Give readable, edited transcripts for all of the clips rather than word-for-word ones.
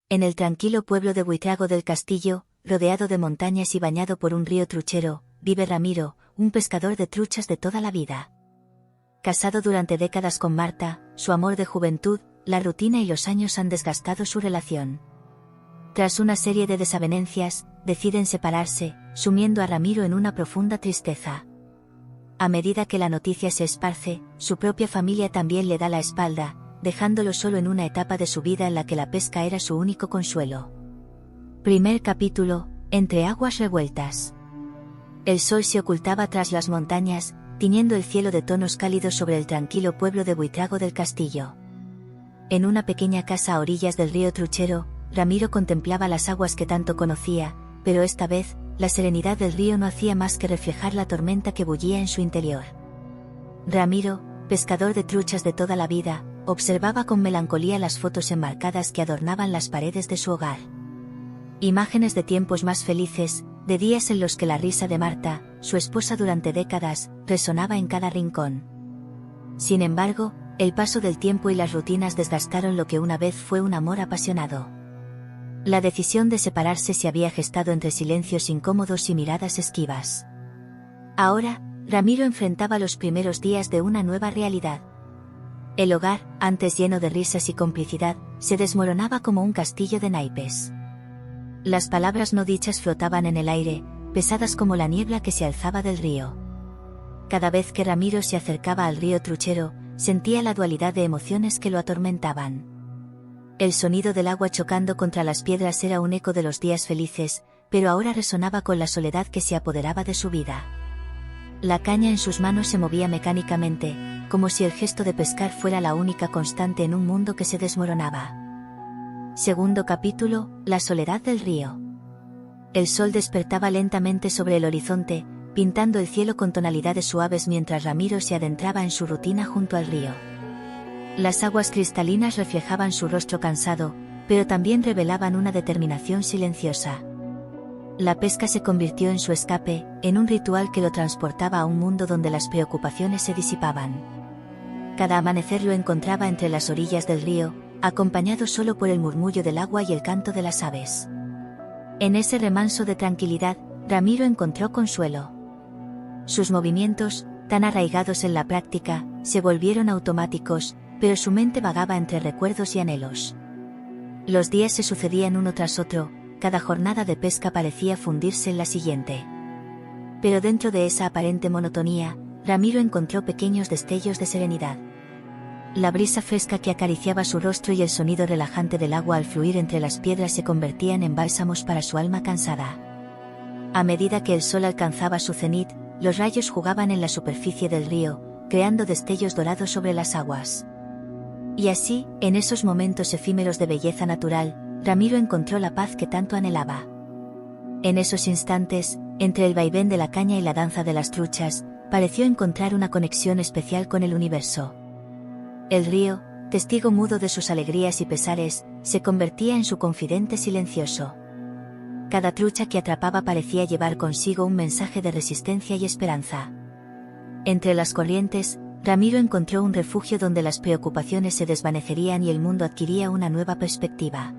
En el tranquilo pueblo de Buitrago del Castillo, rodeado de montañas y bañado por un río truchero, vive Ramiro, un pescador de truchas de toda la vida. Casado durante décadas con Marta, su amor de juventud, la rutina y los años han desgastado su relación. Tras una serie de desavenencias, deciden separarse, sumiendo a Ramiro en una profunda tristeza. A medida que la noticia se esparce, su propia familia también le da la espalda, dejándolo solo en una etapa de su vida en la que la pesca era su único consuelo. Primer capítulo, entre aguas revueltas. El sol se ocultaba tras las montañas, tiñendo el cielo de tonos cálidos sobre el tranquilo pueblo de Buitrago del Castillo. En una pequeña casa a orillas del río Truchero, Ramiro contemplaba las aguas que tanto conocía, pero esta vez, la serenidad del río no hacía más que reflejar la tormenta que bullía en su interior. Ramiro, pescador de truchas de toda la vida, observaba con melancolía las fotos enmarcadas que adornaban las paredes de su hogar. Imágenes de tiempos más felices, de días en los que la risa de Marta, su esposa durante décadas, resonaba en cada rincón. Sin embargo, el paso del tiempo y las rutinas desgastaron lo que una vez fue un amor apasionado. La decisión de separarse se había gestado entre silencios incómodos y miradas esquivas. Ahora, Ramiro enfrentaba los primeros días de una nueva realidad. El hogar, antes lleno de risas y complicidad, se desmoronaba como un castillo de naipes. Las palabras no dichas flotaban en el aire, pesadas como la niebla que se alzaba del río. Cada vez que Ramiro se acercaba al río Truchero, sentía la dualidad de emociones que lo atormentaban. El sonido del agua chocando contra las piedras era un eco de los días felices, pero ahora resonaba con la soledad que se apoderaba de su vida. La caña en sus manos se movía mecánicamente, como si el gesto de pescar fuera la única constante en un mundo que se desmoronaba. Segundo capítulo, la soledad del río. El sol despertaba lentamente sobre el horizonte, pintando el cielo con tonalidades suaves mientras Ramiro se adentraba en su rutina junto al río. Las aguas cristalinas reflejaban su rostro cansado, pero también revelaban una determinación silenciosa. La pesca se convirtió en su escape, en un ritual que lo transportaba a un mundo donde las preocupaciones se disipaban. Cada amanecer lo encontraba entre las orillas del río, acompañado solo por el murmullo del agua y el canto de las aves. En ese remanso de tranquilidad, Ramiro encontró consuelo. Sus movimientos, tan arraigados en la práctica, se volvieron automáticos, pero su mente vagaba entre recuerdos y anhelos. Los días se sucedían uno tras otro, cada jornada de pesca parecía fundirse en la siguiente. Pero dentro de esa aparente monotonía, Ramiro encontró pequeños destellos de serenidad. La brisa fresca que acariciaba su rostro y el sonido relajante del agua al fluir entre las piedras se convertían en bálsamos para su alma cansada. A medida que el sol alcanzaba su cenit, los rayos jugaban en la superficie del río, creando destellos dorados sobre las aguas. Y así, en esos momentos efímeros de belleza natural, Ramiro encontró la paz que tanto anhelaba. En esos instantes, entre el vaivén de la caña y la danza de las truchas, pareció encontrar una conexión especial con el universo. El río, testigo mudo de sus alegrías y pesares, se convertía en su confidente silencioso. Cada trucha que atrapaba parecía llevar consigo un mensaje de resistencia y esperanza. Entre las corrientes, Ramiro encontró un refugio donde las preocupaciones se desvanecerían y el mundo adquiría una nueva perspectiva.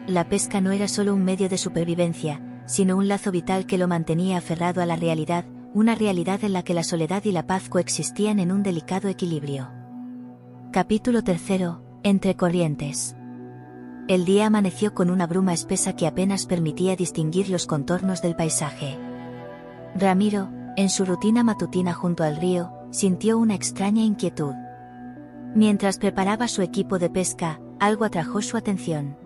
La pesca no era solo un medio de supervivencia, sino un lazo vital que lo mantenía aferrado a la realidad, una realidad en la que la soledad y la paz coexistían en un delicado equilibrio. Capítulo 3. Entre corrientes. El día amaneció con una bruma espesa que apenas permitía distinguir los contornos del paisaje. Ramiro, en su rutina matutina junto al río, sintió una extraña inquietud. Mientras preparaba su equipo de pesca, algo atrajo su atención.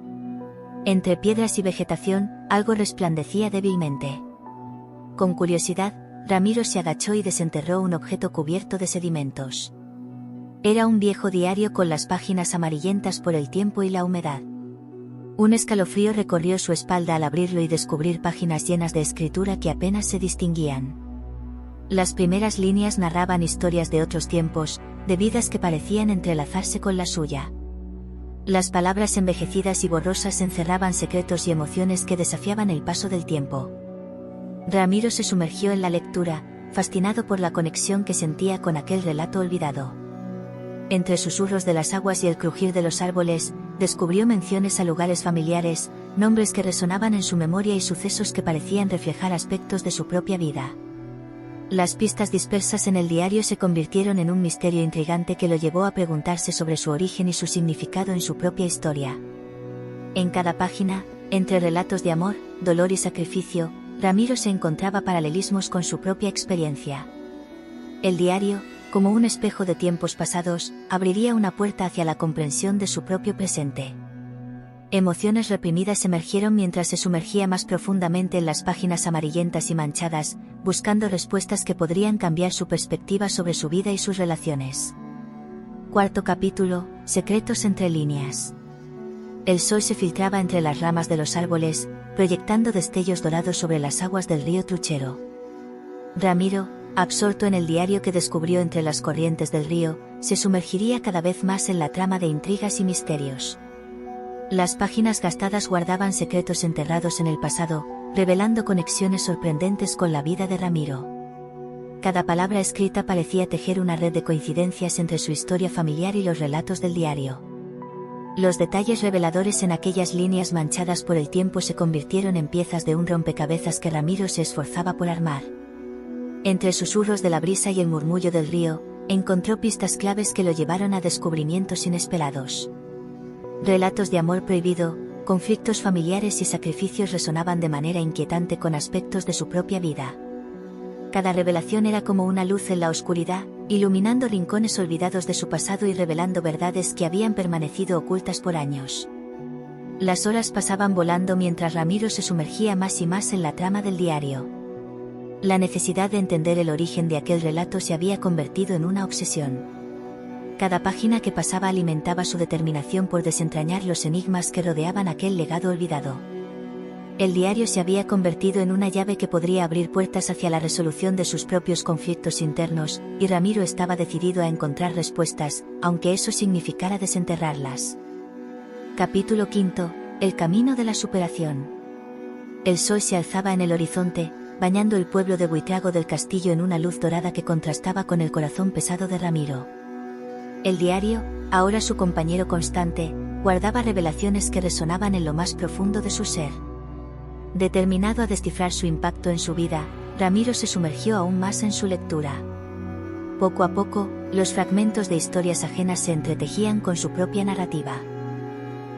Entre piedras y vegetación, algo resplandecía débilmente. Con curiosidad, Ramiro se agachó y desenterró un objeto cubierto de sedimentos. Era un viejo diario con las páginas amarillentas por el tiempo y la humedad. Un escalofrío recorrió su espalda al abrirlo y descubrir páginas llenas de escritura que apenas se distinguían. Las primeras líneas narraban historias de otros tiempos, de vidas que parecían entrelazarse con la suya. Las palabras envejecidas y borrosas encerraban secretos y emociones que desafiaban el paso del tiempo. Ramiro se sumergió en la lectura, fascinado por la conexión que sentía con aquel relato olvidado. Entre susurros de las aguas y el crujir de los árboles, descubrió menciones a lugares familiares, nombres que resonaban en su memoria y sucesos que parecían reflejar aspectos de su propia vida. Las pistas dispersas en el diario se convirtieron en un misterio intrigante que lo llevó a preguntarse sobre su origen y su significado en su propia historia. En cada página, entre relatos de amor, dolor y sacrificio, Ramiro se encontraba paralelismos con su propia experiencia. El diario, como un espejo de tiempos pasados, abriría una puerta hacia la comprensión de su propio presente. Emociones reprimidas emergieron mientras se sumergía más profundamente en las páginas amarillentas y manchadas, buscando respuestas que podrían cambiar su perspectiva sobre su vida y sus relaciones. Cuarto capítulo, secretos entre líneas. El sol se filtraba entre las ramas de los árboles, proyectando destellos dorados sobre las aguas del río Truchero. Ramiro, absorto en el diario que descubrió entre las corrientes del río, se sumergiría cada vez más en la trama de intrigas y misterios. Las páginas gastadas guardaban secretos enterrados en el pasado, revelando conexiones sorprendentes con la vida de Ramiro. Cada palabra escrita parecía tejer una red de coincidencias entre su historia familiar y los relatos del diario. Los detalles reveladores en aquellas líneas manchadas por el tiempo se convirtieron en piezas de un rompecabezas que Ramiro se esforzaba por armar. Entre susurros de la brisa y el murmullo del río, encontró pistas claves que lo llevaron a descubrimientos inesperados. Relatos de amor prohibido, conflictos familiares y sacrificios resonaban de manera inquietante con aspectos de su propia vida. Cada revelación era como una luz en la oscuridad, iluminando rincones olvidados de su pasado y revelando verdades que habían permanecido ocultas por años. Las horas pasaban volando mientras Ramiro se sumergía más y más en la trama del diario. La necesidad de entender el origen de aquel relato se había convertido en una obsesión. Cada página que pasaba alimentaba su determinación por desentrañar los enigmas que rodeaban aquel legado olvidado. El diario se había convertido en una llave que podría abrir puertas hacia la resolución de sus propios conflictos internos, y Ramiro estaba decidido a encontrar respuestas, aunque eso significara desenterrarlas. Capítulo V. El camino de la superación. El sol se alzaba en el horizonte, bañando el pueblo de Buitrago del Castillo en una luz dorada que contrastaba con el corazón pesado de Ramiro. El diario, ahora su compañero constante, guardaba revelaciones que resonaban en lo más profundo de su ser. Determinado a descifrar su impacto en su vida, Ramiro se sumergió aún más en su lectura. Poco a poco, los fragmentos de historias ajenas se entretejían con su propia narrativa.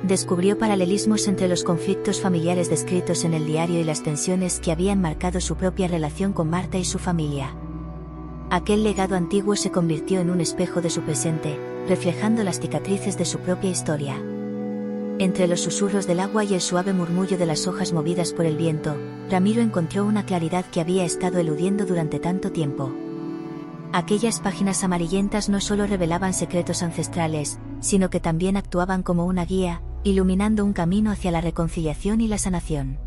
Descubrió paralelismos entre los conflictos familiares descritos en el diario y las tensiones que habían marcado su propia relación con Marta y su familia. Aquel legado antiguo se convirtió en un espejo de su presente, reflejando las cicatrices de su propia historia. Entre los susurros del agua y el suave murmullo de las hojas movidas por el viento, Ramiro encontró una claridad que había estado eludiendo durante tanto tiempo. Aquellas páginas amarillentas no solo revelaban secretos ancestrales, sino que también actuaban como una guía, iluminando un camino hacia la reconciliación y la sanación.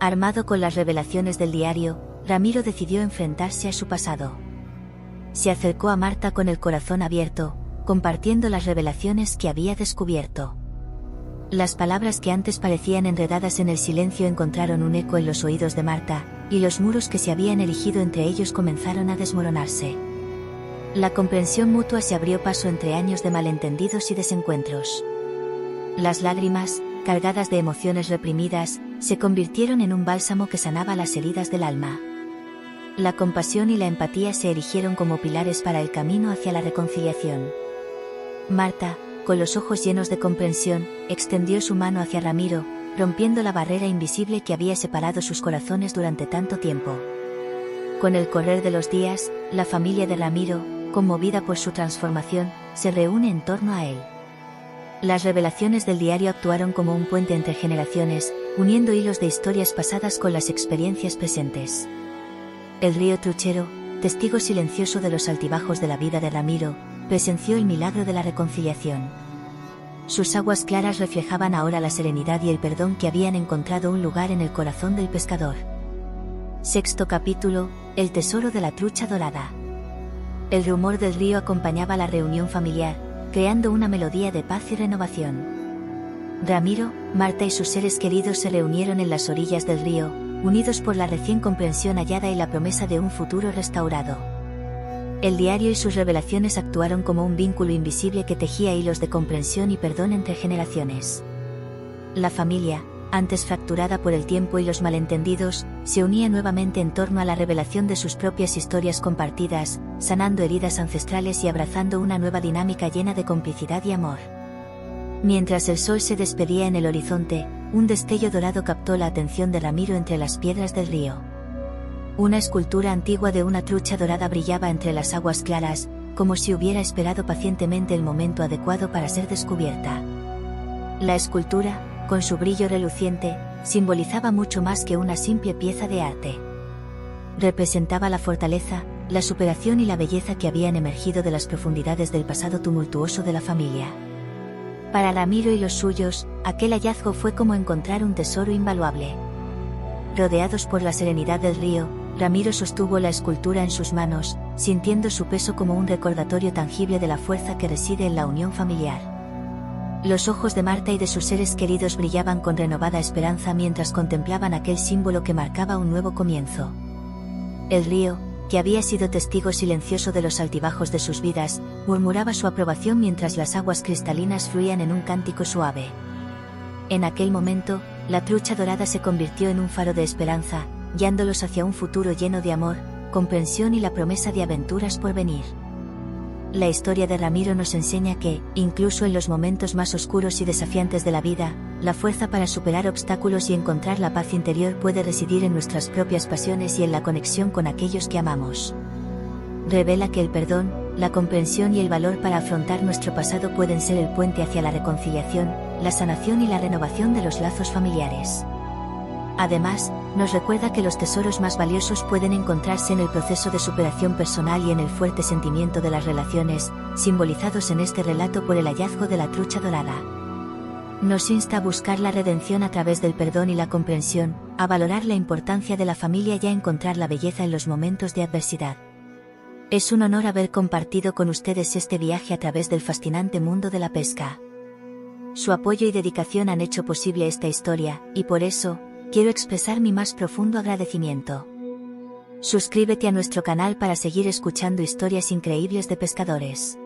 Armado con las revelaciones del diario, Ramiro decidió enfrentarse a su pasado. Se acercó a Marta con el corazón abierto, compartiendo las revelaciones que había descubierto. Las palabras que antes parecían enredadas en el silencio encontraron un eco en los oídos de Marta, y los muros que se habían erigido entre ellos comenzaron a desmoronarse. La comprensión mutua se abrió paso entre años de malentendidos y desencuentros. Las lágrimas, cargadas de emociones reprimidas, se convirtieron en un bálsamo que sanaba las heridas del alma. La compasión y la empatía se erigieron como pilares para el camino hacia la reconciliación. Marta, con los ojos llenos de comprensión, extendió su mano hacia Ramiro, rompiendo la barrera invisible que había separado sus corazones durante tanto tiempo. Con el correr de los días, la familia de Ramiro, conmovida por su transformación, se reúne en torno a él. Las revelaciones del diario actuaron como un puente entre generaciones, uniendo hilos de historias pasadas con las experiencias presentes. El río Truchero, testigo silencioso de los altibajos de la vida de Ramiro, presenció el milagro de la reconciliación. Sus aguas claras reflejaban ahora la serenidad y el perdón que habían encontrado un lugar en el corazón del pescador. Sexto capítulo, el tesoro de la trucha dorada. El rumor del río acompañaba la reunión familiar, creando una melodía de paz y renovación. Ramiro, Marta y sus seres queridos se reunieron en las orillas del río, unidos por la recién comprensión hallada y la promesa de un futuro restaurado. El diario y sus revelaciones actuaron como un vínculo invisible que tejía hilos de comprensión y perdón entre generaciones. La familia, antes fracturada por el tiempo y los malentendidos, se unía nuevamente en torno a la revelación de sus propias historias compartidas, sanando heridas ancestrales y abrazando una nueva dinámica llena de complicidad y amor. Mientras el sol se despedía en el horizonte, un destello dorado captó la atención de Ramiro entre las piedras del río. Una escultura antigua de una trucha dorada brillaba entre las aguas claras, como si hubiera esperado pacientemente el momento adecuado para ser descubierta. La escultura, con su brillo reluciente, simbolizaba mucho más que una simple pieza de arte. Representaba la fortaleza, la superación y la belleza que habían emergido de las profundidades del pasado tumultuoso de la familia. Para Ramiro y los suyos, aquel hallazgo fue como encontrar un tesoro invaluable. Rodeados por la serenidad del río, Ramiro sostuvo la escultura en sus manos, sintiendo su peso como un recordatorio tangible de la fuerza que reside en la unión familiar. Los ojos de Marta y de sus seres queridos brillaban con renovada esperanza mientras contemplaban aquel símbolo que marcaba un nuevo comienzo. El río, que había sido testigo silencioso de los altibajos de sus vidas, murmuraba su aprobación mientras las aguas cristalinas fluían en un cántico suave. En aquel momento, la trucha dorada se convirtió en un faro de esperanza, guiándolos hacia un futuro lleno de amor, comprensión y la promesa de aventuras por venir. La historia de Ramiro nos enseña que, incluso en los momentos más oscuros y desafiantes de la vida, la fuerza para superar obstáculos y encontrar la paz interior puede residir en nuestras propias pasiones y en la conexión con aquellos que amamos. Revela que el perdón, la comprensión y el valor para afrontar nuestro pasado pueden ser el puente hacia la reconciliación, la sanación y la renovación de los lazos familiares. Además, nos recuerda que los tesoros más valiosos pueden encontrarse en el proceso de superación personal y en el fuerte sentimiento de las relaciones, simbolizados en este relato por el hallazgo de la trucha dorada. Nos insta a buscar la redención a través del perdón y la comprensión, a valorar la importancia de la familia y a encontrar la belleza en los momentos de adversidad. Es un honor haber compartido con ustedes este viaje a través del fascinante mundo de la pesca. Su apoyo y dedicación han hecho posible esta historia, y por eso, quiero expresar mi más profundo agradecimiento. Suscríbete a nuestro canal para seguir escuchando historias increíbles de pescadores.